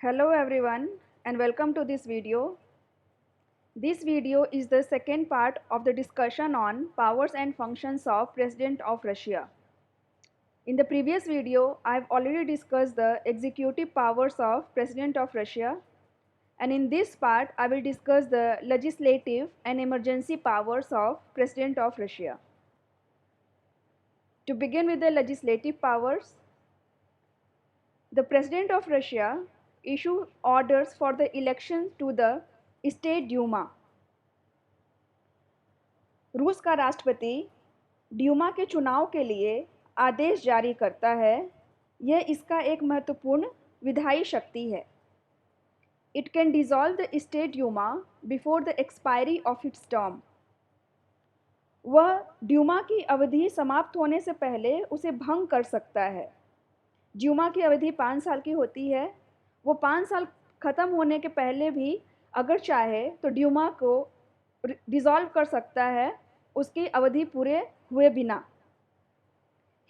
Hello everyone and welcome to this video. This video is the second part of the discussion on powers and functions of President of Russia. In the previous video, I have already discussed the executive powers of President of Russia, and in this part I will discuss the legislative and emergency powers of President of Russia. To begin with the legislative powers, the President of Russia issues orders for the election to the State Duma. रूस का राष्ट्रपति Dumas के चुनाव के लिए आदेश जारी करता है। यह इसका एक महत्वपूर्ण विधायी शक्ति है। It can dissolve the State Duma before the expiry of its term. वह ड्यूमा की अवधि समाप्त होने से पहले उसे भंग कर सकता है। ड्यूमा की अवधि 5 साल की होती है। वो 5 साल ख़त्म होने के पहले भी अगर चाहे तो ड्यूमा को डिसॉल्व कर सकता है उसकी अवधि पूरे हुए बिना।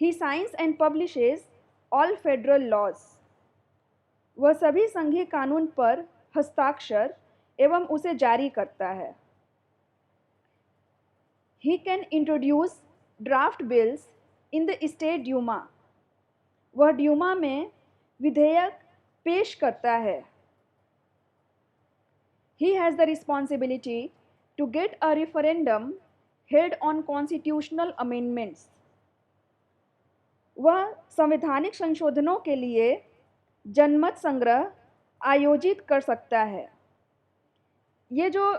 He signs and publishes all federal laws. वह सभी संघीय कानून पर हस्ताक्षर एवं उसे जारी करता है। He can introduce draft bills in the State Duma. वह ड्यूमा में विधेयक पेश करता है। He has the responsibility to get a referendum held on constitutional amendments. वह संवैधानिक संशोधनों के लिए जनमत संग्रह आयोजित कर सकता है। ये जो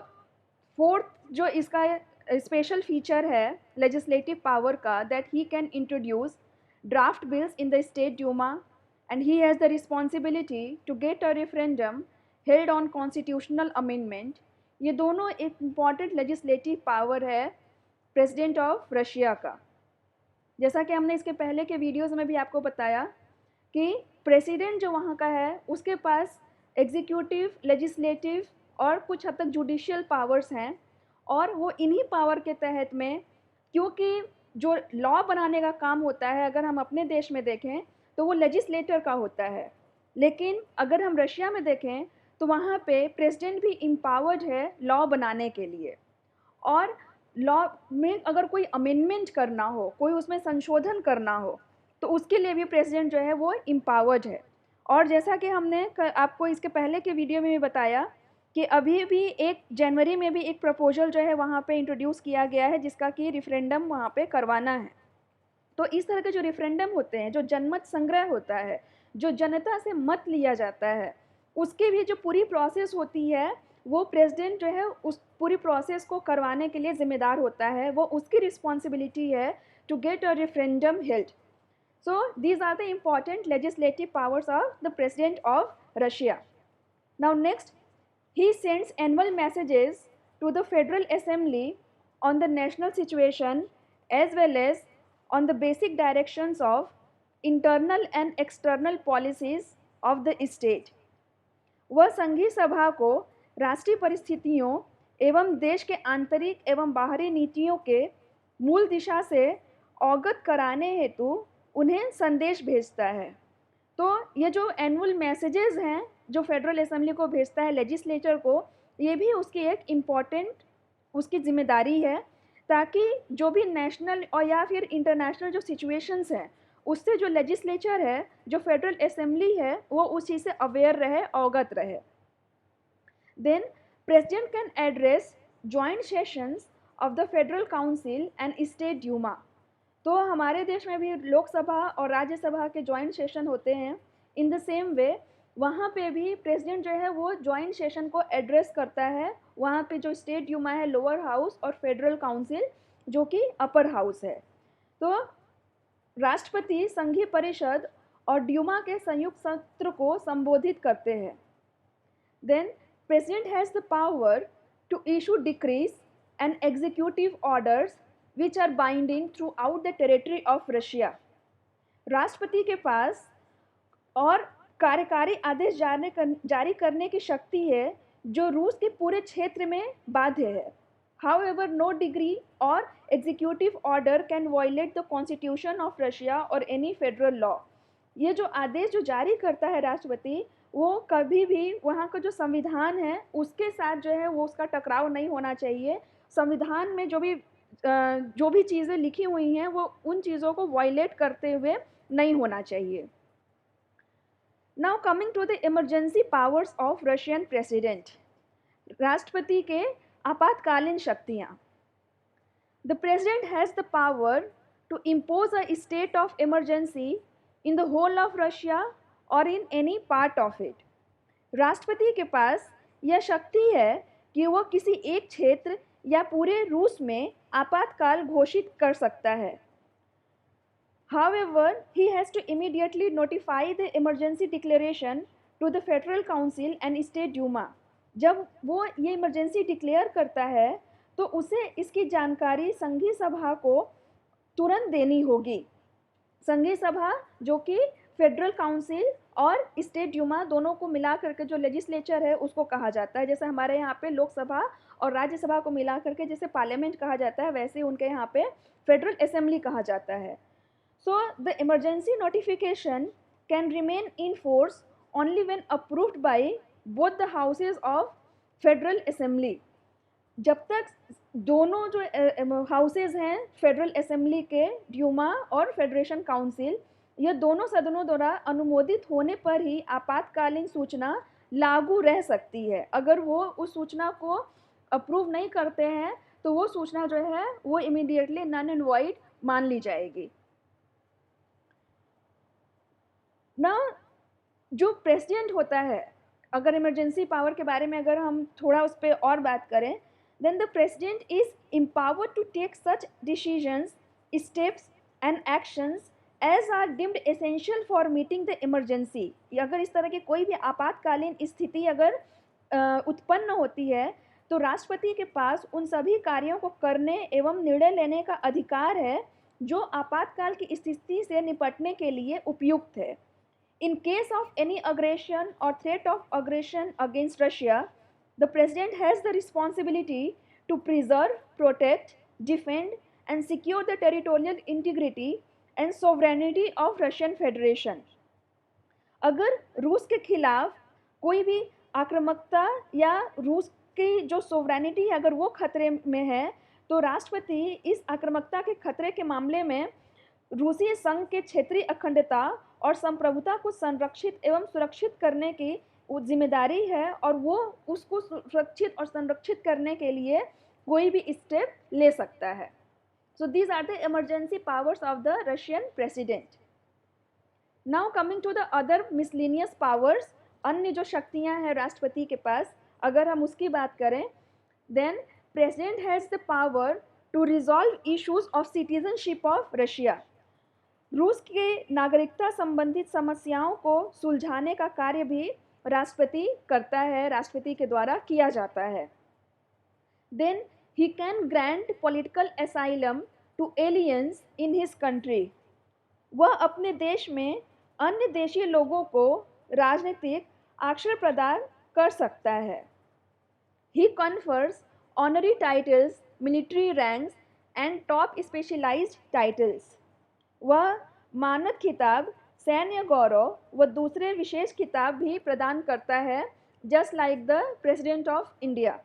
फोर्थ जो इसका स्पेशल फीचर है लेजिस्लेटिव पावर का, that he can introduce draft bills in the State Duma and he has the responsibility to get a referendum held on constitutional amendment. ये दोनों एक इम्पॉर्टेंट लेजिस्लेटिव पावर है president of Russia का। जैसा कि हमने इसके पहले के वीडियोस में भी आपको बताया कि प्रेसिडेंट जो वहाँ का है उसके पास एग्जीक्यूटिव, लेजिस्लेटिव और कुछ हद तक जुडिशियल पावर्स हैं, और वो इन्हीं पावर के तहत में, क्योंकि जो लॉ बनाने का काम होता है अगर हम अपने देश में देखें तो वो लेजिस्लेटर का होता है, लेकिन अगर हम रशिया में देखें तो वहाँ पे प्रेसिडेंट भी एम्पावर्ड है लॉ बनाने के लिए। और लॉ में अगर कोई अमेंडमेंट करना हो, कोई उसमें संशोधन करना हो, तो उसके लिए भी प्रेसिडेंट जो है वो एम्पावर्ड है। और जैसा कि हमने आपको इसके पहले के वीडियो में भी बताया कि अभी भी 1 जनवरी में भी एक प्रपोजल जो है वहाँ पे इंट्रोड्यूस किया गया है जिसका कि रेफरेंडम वहाँ पे करवाना है। तो इस तरह के जो रेफरेंडम होते हैं, जो जनमत संग्रह होता है, जो जनता से मत लिया जाता है, उसकी भी जो पूरी प्रोसेस होती है वो प्रेसिडेंट जो है उस पूरी प्रोसेस को करवाने के लिए ज़िम्मेदार होता है। वो उसकी रिस्पॉन्सिबिलिटी है to get a referendum held. So these are the important legislative powers of the president of Russia. Now next, he sends annual messages to the federal assembly on the national situation as well as on the basic directions of internal and external policies of the state. वह संघीय सभा को राष्ट्रीय परिस्थितियों एवं देश के आंतरिक एवं बाहरी नीतियों के मूल दिशा से अवगत कराने हेतु उन्हें संदेश भेजता है। तो ये जो एनुअल मैसेजेस हैं जो फेडरल असेंबली को भेजता है लेजिस्लेचर को, ये भी उसकी एक इम्पॉर्टेंट उसकी जिम्मेदारी है, ताकि जो भी नेशनल और या फिर इंटरनेशनल जो सिचुएशंस हैं उससे जो लेजिस्लेचर है, जो फेडरल असेंबली है, वो उस चीज़ से अवेयर रहे, अवगत रहे। Then president can address joint sessions of the Federal Council and State Duma. तो हमारे देश में भी लोकसभा और राज्यसभा के जॉइंट सेशन होते हैं। इन द सेम वे वहाँ पे भी प्रेसिडेंट जो है वो जॉइंट सेशन को एड्रेस करता है। वहाँ पे जो स्टेट ड्यूमा है लोअर हाउस और फेडरल काउंसिल जो कि अपर हाउस है। तो राष्ट्रपति संघीय परिषद और ड्यूमा के संयुक्त सत्र को संबोधित करते हैं। Then president has the power to issue decrees and executive orders which are binding throughout the territory of Russia. राष्ट्रपति के पास और कार्यकारी आदेश जारी करने की शक्ति है जो रूस के पूरे क्षेत्र में बाध्य है। However, no degree or executive order can violate the Constitution of Russia or any federal law. ये जो आदेश जो जारी करता है राष्ट्रपति, वो कभी भी वहाँ का जो संविधान है उसके साथ जो है वो उसका टकराव नहीं होना चाहिए। संविधान में जो भी चीज़ें लिखी हुई हैं वो उन चीज़ों को वायलेट करते हुए नहीं होना चाहिए। Now coming to the emergency powers of Russian president, राष्ट्रपति के आपातकालीन शक्तियाँ। The president has the power to impose a state of emergency in the whole of Russia or in any part of it. राष्ट्रपति के पास यह शक्ति है कि वह किसी एक क्षेत्र या पूरे रूस में आपातकाल घोषित कर सकता है। However, he has to immediately notify the emergency declaration to the Federal Council and State Duma. जब वो ये इमरजेंसी डिक्लेयर करता है तो उसे इसकी जानकारी संघीय सभा को तुरंत देनी होगी। संघीय सभा जो कि फेडरल काउंसिल और स्टेट ड्यूमा दोनों को मिला करके जो लेजिस्लेचर है उसको कहा जाता है। जैसे हमारे यहाँ पे लोकसभा और राज्यसभा को मिला करके जैसे पार्लियामेंट कहा जाता है, वैसे उनके यहाँ पे फेडरल असेंबली कहा जाता है। So the emergency notification can remain in force only when approved by both the houses of federal assembly. जब तक दोनों जो हाउसेज हैं फेडरल असेंबली के, ड्यूमा और फेडरेशन काउंसिल, ये दोनों सदनों द्वारा अनुमोदित होने पर ही आपातकालीन सूचना लागू रह सकती है। अगर वो उस सूचना को अप्रूव नहीं करते हैं तो वो सूचना जो है वो इमीडिएटली नन एंड वॉइड मान ली जाएगी। ना जो प्रेसिडेंट होता है, अगर इमरजेंसी पावर के बारे में अगर हम थोड़ा उस पर और बात करें, then the president is empowered to take such decisions, steps and actions as are deemed essential for meeting the emergency. अगर इस तरह की कोई भी आपातकालीन स्थिति अगर उत्पन्न होती है तो राष्ट्रपति के पास उन सभी कार्यों को करने एवं निर्णय लेने का अधिकार है जो आपातकाल की स्थिति से निपटने के लिए उपयुक्त है। In case of any aggression or threat of aggression against Russia, the president has the responsibility to preserve, protect, defend and secure the territorial integrity and sovereignty of Russian Federation. अगर रूस के खिलाफ कोई भी आक्रामकता या रूस की जो सोवरेनिटी है अगर वो खतरे में है तो राष्ट्रपति इस आक्रामकता के खतरे के मामले में रूसी संघ के क्षेत्रीय अखंडता और संप्रभुता को संरक्षित एवं सुरक्षित करने की जिम्मेदारी है और वो उसको सुरक्षित और संरक्षित करने के लिए कोई भी स्टेप ले सकता है। So these are the emergency powers of the Russian president. Now coming to the other miscellaneous powers, अन्य जो शक्तियां हैं राष्ट्रपति के पास, अगर हम उसकी बात करें, then president has the power to resolve issues of citizenship of Russia. रूस के नागरिकता संबंधित समस्याओं को सुलझाने का कार्य भी राष्ट्रपति करता है, राष्ट्रपति के द्वारा किया जाता है। Then he can grant political asylum to aliens in his country. वह अपने देश में अन्य देशीय लोगों को राजनीतिक आश्रय प्रदान कर सकता है। He confers honorary titles, military ranks and top specialised titles. वह मानद खिताब, सैन्य गौरव व दूसरे विशेष खिताब भी प्रदान करता है, just like the president of India.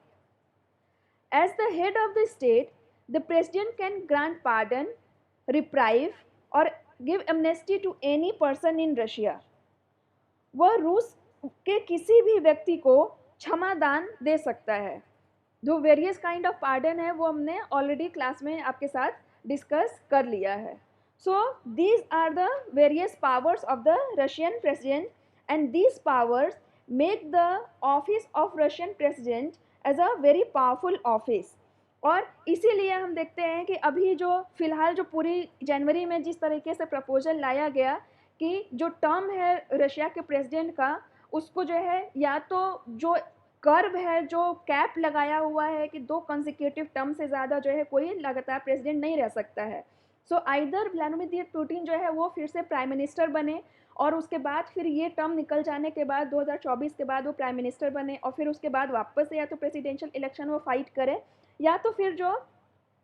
As the head of the state, the president can grant pardon, reprieve और give amnesty to any person in Russia. वह रूस के किसी भी व्यक्ति को क्षमादान दे सकता है। जो वेरियस काइंड ऑफ पार्डन है वो हमने ऑलरेडी क्लास में आपके साथ डिस्कस कर लिया है। So these are the various powers of the Russian president, and these powers make the office of Russian president as a very powerful office. और इसीलिए हम देखते हैं कि अभी जो फिलहाल जो पूरी जनवरी में जिस तरीके से प्रपोजल लाया गया कि जो टर्म है रशिया के प्रेसिडेंट का, उसको जो है या तो जो कर्व है, जो कैप लगाया हुआ है कि 2 कंसेक्यूटिव टर्म से ज़्यादा जो है कोई लगातार प्रेसिडेंट नहीं रह सकता है। सो आइदर व्लादिमीर पुतिन जो है वो फिर से प्राइम मिनिस्टर बने और उसके बाद फिर ये टर्म निकल जाने के बाद 2024 के बाद वो प्राइम मिनिस्टर बने और फिर उसके बाद वापस से या तो प्रेसिडेंशियल इलेक्शन वो फाइट करे, या तो फिर जो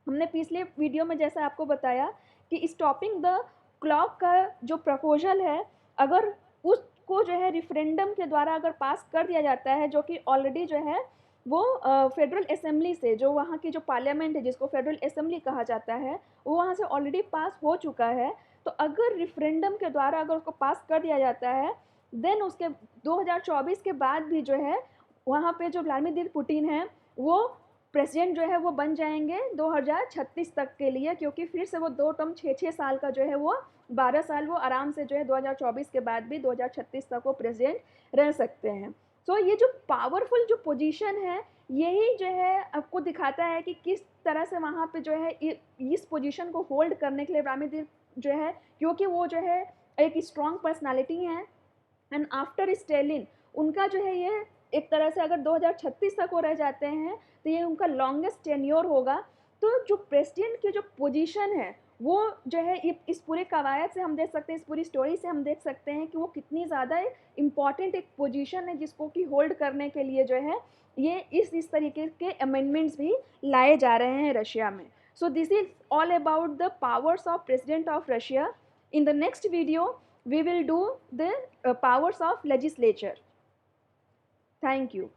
हमने पिछले वीडियो में जैसा आपको बताया कि स्टॉपिंग द क्लॉक का जो प्रपोजल है अगर उसको जो है रेफरेंडम के द्वारा अगर पास कर दिया जाता है, जो कि ऑलरेडी जो है वो फेडरल असेंबली से, जो वहाँ की जो पार्लियामेंट है जिसको फेडरल असेंबली कहा जाता है, वो वहाँ से ऑलरेडी पास हो चुका है। तो अगर रेफरेंडम के द्वारा अगर उसको पास कर दिया जाता है, देन उसके 2024 के बाद भी जो है वहाँ पे जो व्लादिमीर पुतिन है वो प्रेसिडेंट जो है वो बन जाएंगे 2036 तक के लिए, क्योंकि फिर से वो 2 टर्म 6-6 साल का जो है वो 12 साल वो आराम से जो है 2024 के बाद भी 2036 तक वो प्रेसिडेंट रह सकते हैं। सो ये जो पावरफुल जो पोजीशन है, यही जो है आपको दिखाता है कि किस तरह से वहाँ पे जो है इस पोजीशन को होल्ड करने के लिए व्लादिमीर जो है, क्योंकि वो जो है एक स्ट्रॉन्ग पर्सनालिटी है। एंड आफ्टर स्टेलिन उनका जो है ये एक तरह से अगर 2036 तक वो रह जाते हैं तो ये उनका लॉन्गेस्ट टेन्योर होगा। तो जो प्रेसिडेंट की जो पोजीशन है वो जो है इस पूरे कवायद से हम देख सकते हैं, इस पूरी स्टोरी से हम देख सकते हैं कि वो कितनी ज़्यादा इम्पॉर्टेंट एक पोजीशन है जिसको कि होल्ड करने के लिए जो है ये इस तरीके के अमेंडमेंट्स भी लाए जा रहे हैं रशिया में। So this is all about the powers of president of Russia. In the next video, we will do the powers of legislature. Thank you.